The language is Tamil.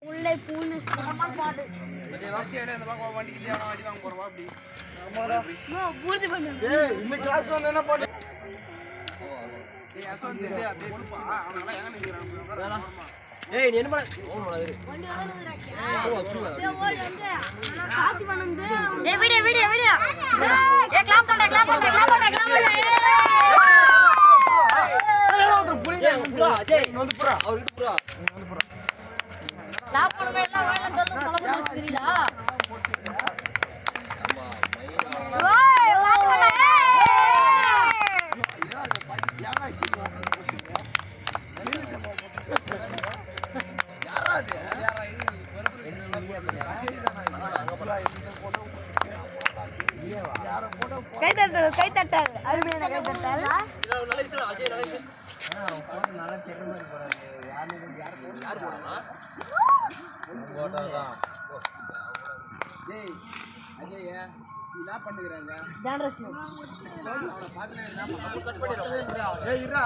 உள்ளே பூனை சுத்தமா பாடு பூர்த்தி பண்ணுங்க இந்த கிளாஸ் வந்து என்ன பாடு ஏய் நீ என்ன பண்ண ஓன் வளரு காத்தி வந்து ஏய் வீடியோ ஏய் கிளாப் பண்ணு புரா அஜய் வந்து புரா அவர்கிட்ட புரா வந்து புரா கிளாப் பண்ணு எல்லாம் வேலை சொல்ல தெரியல ஓய் வாங்க கை தட்டல் அருமையான கை தட்டல் அஜய் நல்லா கேட்க மாதிரி போறாரு யார் போடுறா போட்டாதான் டேய் அஜய் என்ன பண்ணுகிறாங்க டான்ஸ் அவனை பாத்துனே என்ன கட் பண்ணிடுறா ஏய் இருடா